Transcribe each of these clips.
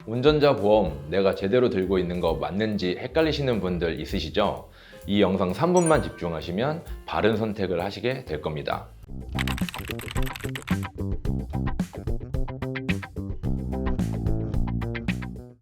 운전자 보험 내가 제대로 들고 있는 거 맞는지 헷갈리시는 분들 있으시죠? 이 영상 3분만 집중하시면 바른 선택을 하시게 될 겁니다.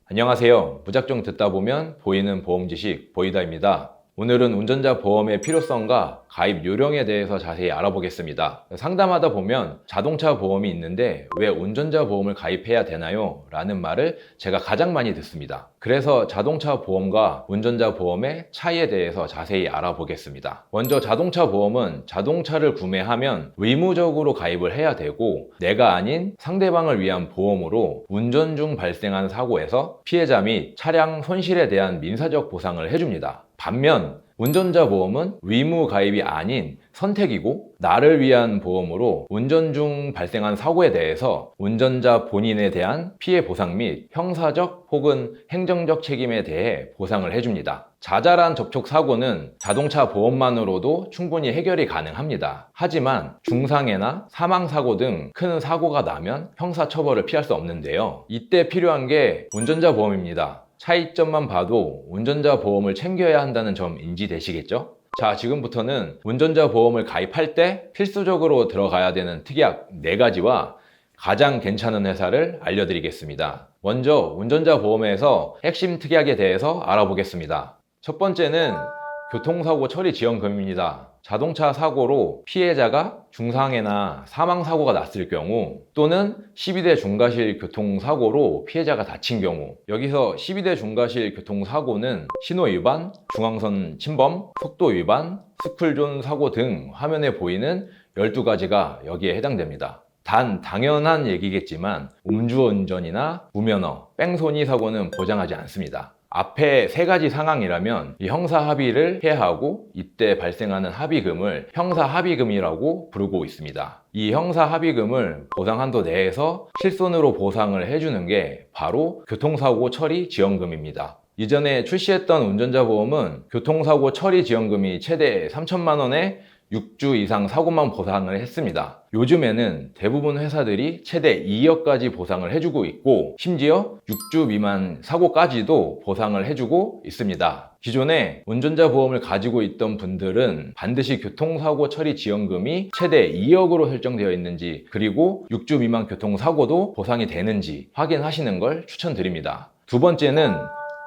안녕하세요. 무작정 듣다 보면 보이는 보험 지식 보이다입니다. 오늘은 운전자 보험의 필요성과 가입 요령에 대해서 자세히 알아보겠습니다. 상담하다 보면 자동차 보험이 있는데 왜 운전자 보험을 가입해야 되나요? 라는 말을 제가 가장 많이 듣습니다. 그래서 자동차 보험과 운전자 보험의 차이에 대해서 자세히 알아보겠습니다. 먼저 자동차 보험은 자동차를 구매하면 의무적으로 가입을 해야 되고, 내가 아닌 상대방을 위한 보험으로 운전 중 발생한 사고에서 피해자 및 차량 손실에 대한 민사적 보상을 해줍니다. 반면 운전자 보험은 의무 가입이 아닌 선택이고, 나를 위한 보험으로 운전 중 발생한 사고에 대해서 운전자 본인에 대한 피해 보상 및 형사적 혹은 행정적 책임에 대해 보상을 해줍니다. 자잘한 접촉 사고는 자동차 보험만으로도 충분히 해결이 가능합니다. 하지만 중상해나 사망 사고 등 큰 사고가 나면 형사 처벌을 피할 수 없는데요. 이때 필요한 게 운전자 보험입니다. 차이점만 봐도 운전자 보험을 챙겨야 한다는 점 인지되시겠죠? 자, 지금부터는 운전자 보험을 가입할 때 필수적으로 들어가야 되는 특약 4가지와 가장 괜찮은 회사를 알려드리겠습니다. 먼저 운전자 보험에서 핵심 특약에 대해서 알아보겠습니다. 첫 번째는 교통사고 처리 지원금입니다. 자동차 사고로 피해자가 중상해나 사망사고가 났을 경우, 또는 12대 중과실 교통사고로 피해자가 다친 경우, 여기서 12대 중과실 교통사고는 신호위반, 중앙선 침범, 속도위반, 스쿨존 사고 등 화면에 보이는 12가지가 여기에 해당됩니다. 단 당연한 얘기겠지만 음주운전이나 무면허, 뺑소니 사고는 보장하지 않습니다. 앞에 3가지 상황이라면 이 형사 합의를 해야 하고, 이때 발생하는 합의금을 형사 합의금이라고 부르고 있습니다. 이 형사 합의금을 보상 한도 내에서 실손으로 보상을 해주는 게 바로 교통사고 처리 지원금입니다. 이전에 출시했던 운전자 보험은 교통사고 처리 지원금이 최대 3천만 원에 6주 이상 사고만 보상을 했습니다. 요즘에는 대부분 회사들이 최대 2억까지 보상을 해주고 있고, 심지어 6주 미만 사고까지도 보상을 해주고 있습니다. 기존에 운전자 보험을 가지고 있던 분들은 반드시 교통사고 처리 지원금이 최대 2억으로 설정되어 있는지, 그리고 6주 미만 교통사고도 보상이 되는지 확인하시는 걸 추천드립니다. 두 번째는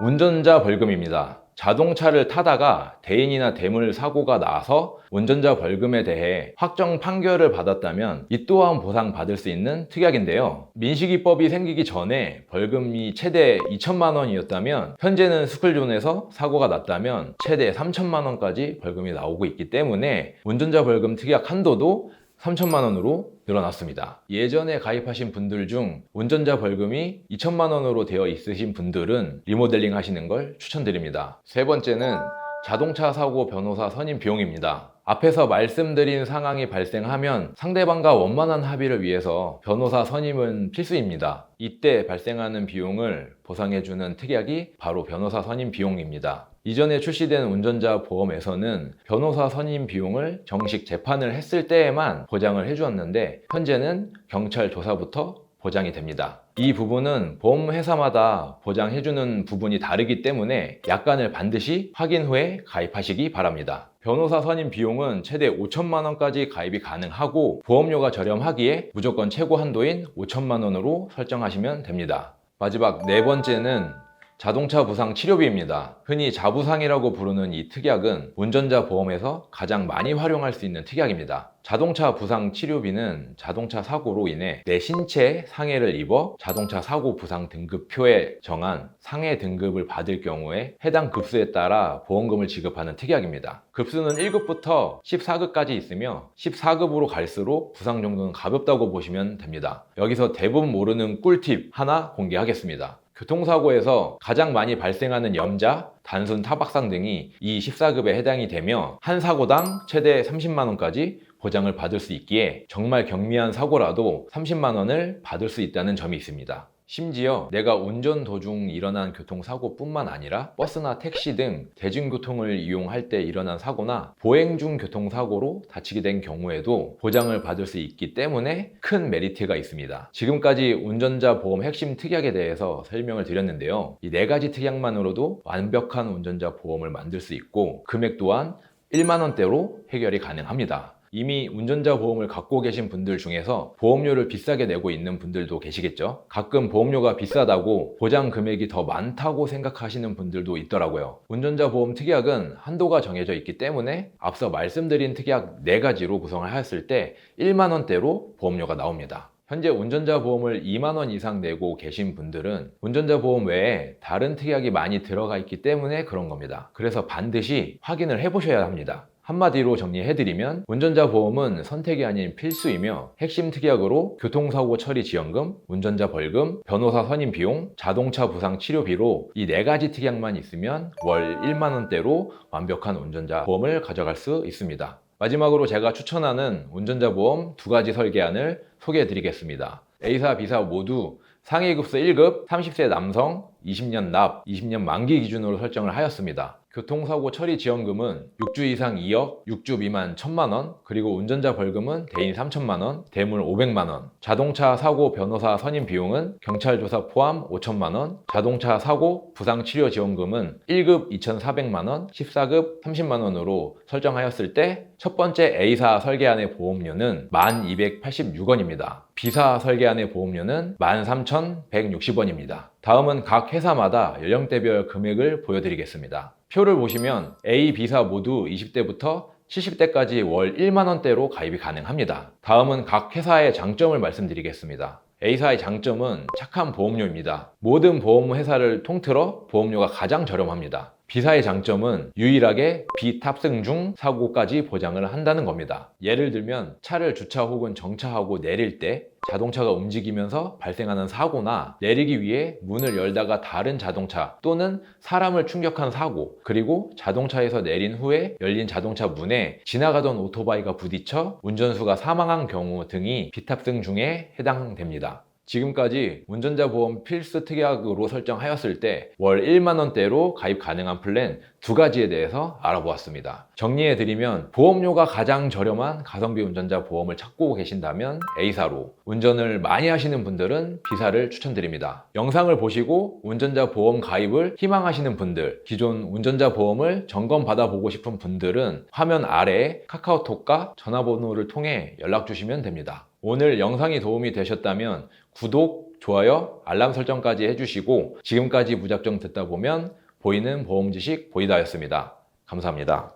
운전자 벌금입니다. 자동차를 타다가 대인이나 대물 사고가 나서 운전자 벌금에 대해 확정 판결을 받았다면 이 또한 보상받을 수 있는 특약인데요. 민식이법이 생기기 전에 벌금이 최대 2천만 원이었다면 현재는 스쿨존에서 사고가 났다면 최대 3천만 원까지 벌금이 나오고 있기 때문에 운전자 벌금 특약 한도도 3천만 원으로 늘어났습니다. 예전에 가입하신 분들 중 운전자 벌금이 2천만 원으로 되어 있으신 분들은 리모델링 하시는 걸 추천드립니다. 세 번째는 자동차 사고 변호사 선임 비용입니다. 앞에서 말씀드린 상황이 발생하면 상대방과 원만한 합의를 위해서 변호사 선임은 필수입니다. 이때 발생하는 비용을 보상해주는 특약이 바로 변호사 선임 비용입니다. 이전에 출시된 운전자 보험에서는 변호사 선임 비용을 정식 재판을 했을 때에만 보장을 해주었는데, 현재는 경찰 조사부터 보장이 됩니다. 이 부분은 보험회사마다 보장해주는 부분이 다르기 때문에 약관을 반드시 확인 후에 가입하시기 바랍니다. 변호사 선임 비용은 최대 5천만 원까지 가입이 가능하고, 보험료가 저렴하기에 무조건 최고 한도인 5천만 원으로 설정하시면 됩니다. 마지막 4번째는 자동차 부상 치료비입니다. 흔히 자부상이라고 부르는 이 특약은 운전자 보험에서 가장 많이 활용할 수 있는 특약입니다. 자동차 부상 치료비는 자동차 사고로 인해 내 신체에 상해를 입어 자동차 사고 부상 등급표에 정한 상해 등급을 받을 경우에 해당 급수에 따라 보험금을 지급하는 특약입니다. 급수는 1급부터 14급까지 있으며 14급으로 갈수록 부상 정도는 가볍다고 보시면 됩니다. 여기서 대부분 모르는 꿀팁 하나 공개하겠습니다. 교통사고에서 가장 많이 발생하는 염자, 단순 타박상 등이 이 14급에 해당이 되며 한 사고당 최대 30만 원까지 보장을 받을 수 있기에 정말 경미한 사고라도 30만 원을 받을 수 있다는 점이 있습니다. 심지어 내가 운전 도중 일어난 교통사고뿐만 아니라 버스나 택시 등 대중교통을 이용할 때 일어난 사고나 보행 중 교통사고로 다치게 된 경우에도 보장을 받을 수 있기 때문에 큰 메리트가 있습니다. 지금까지 운전자 보험 핵심 특약에 대해서 설명을 드렸는데요. 이 4가지 특약만으로도 완벽한 운전자 보험을 만들 수 있고 금액 또한 1만 원대로 해결이 가능합니다. 이미 운전자 보험을 갖고 계신 분들 중에서 보험료를 비싸게 내고 있는 분들도 계시겠죠. 가끔 보험료가 비싸다고 보장 금액이 더 많다고 생각하시는 분들도 있더라고요. 운전자 보험 특약은 한도가 정해져 있기 때문에 앞서 말씀드린 특약 4가지로 구성을 하였을 때 1만 원대로 보험료가 나옵니다. 현재 운전자 보험을 2만 원 이상 내고 계신 분들은 운전자 보험 외에 다른 특약이 많이 들어가 있기 때문에 그런 겁니다. 그래서 반드시 확인을 해보셔야 합니다. 한마디로 정리해드리면 운전자 보험은 선택이 아닌 필수이며 핵심 특약으로 교통사고 처리 지원금, 운전자 벌금, 변호사 선임 비용, 자동차 부상 치료비로 이 4가지 특약만 있으면 월 1만 원대로 완벽한 운전자 보험을 가져갈 수 있습니다. 마지막으로 제가 추천하는 운전자 보험 2가지 설계안을 소개해 드리겠습니다. A사, B사 모두 상해급수 1급, 30세 남성, 20년 납, 20년 만기 기준으로 설정을 하였습니다. 교통사고 처리 지원금은 6주 이상 2억, 6주 미만 1,000만 원, 그리고 운전자 벌금은 대인 3,000만 원, 대물 500만 원, 자동차 사고 변호사 선임 비용은 경찰 조사 포함 5,000만 원, 자동차 사고 부상 치료 지원금은 1급 2,400만 원, 14급 30만 원으로 설정하였을 때 첫 번째 A사 설계안의 보험료는 1,286원입니다. B사 설계안의 보험료는 13,160원입니다. 다음은 각 회사마다 연령대별 금액을 보여드리겠습니다. 표를 보시면 A, B사 모두 20대부터 70대까지 월 1만 원대로 가입이 가능합니다. 다음은 각 회사의 장점을 말씀드리겠습니다. A사의 장점은 착한 보험료입니다. 모든 보험 회사를 통틀어 보험료가 가장 저렴합니다. B사의 장점은 유일하게 비탑승 중 사고까지 보장을 한다는 겁니다. 예를 들면 차를 주차 혹은 정차하고 내릴 때 자동차가 움직이면서 발생하는 사고나 내리기 위해 문을 열다가 다른 자동차 또는 사람을 충격한 사고, 그리고 자동차에서 내린 후에 열린 자동차 문에 지나가던 오토바이가 부딪혀 운전수가 사망한 경우 등이 비탑승 중에 해당됩니다. 지금까지 운전자 보험 필수 특약으로 설정하였을 때 월 1만 원대로 가입 가능한 플랜 2가지에 대해서 알아보았습니다. 정리해드리면 보험료가 가장 저렴한 가성비 운전자 보험을 찾고 계신다면 A사로, 운전을 많이 하시는 분들은 B사를 추천드립니다. 영상을 보시고 운전자 보험 가입을 희망하시는 분들, 기존 운전자 보험을 점검 받아보고 싶은 분들은 화면 아래에 카카오톡과 전화번호를 통해 연락 주시면 됩니다. 오늘 영상이 도움이 되셨다면 구독, 좋아요, 알람 설정까지 해주시고 지금까지 무작정 듣다 보면 보이는 보험 지식 보이다였습니다. 감사합니다.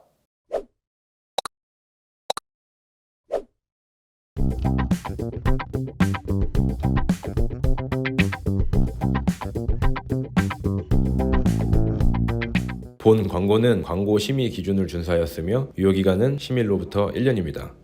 본 광고는 광고 심의 기준을 준수하였으며 유효기간은 심의일로부터 1년입니다.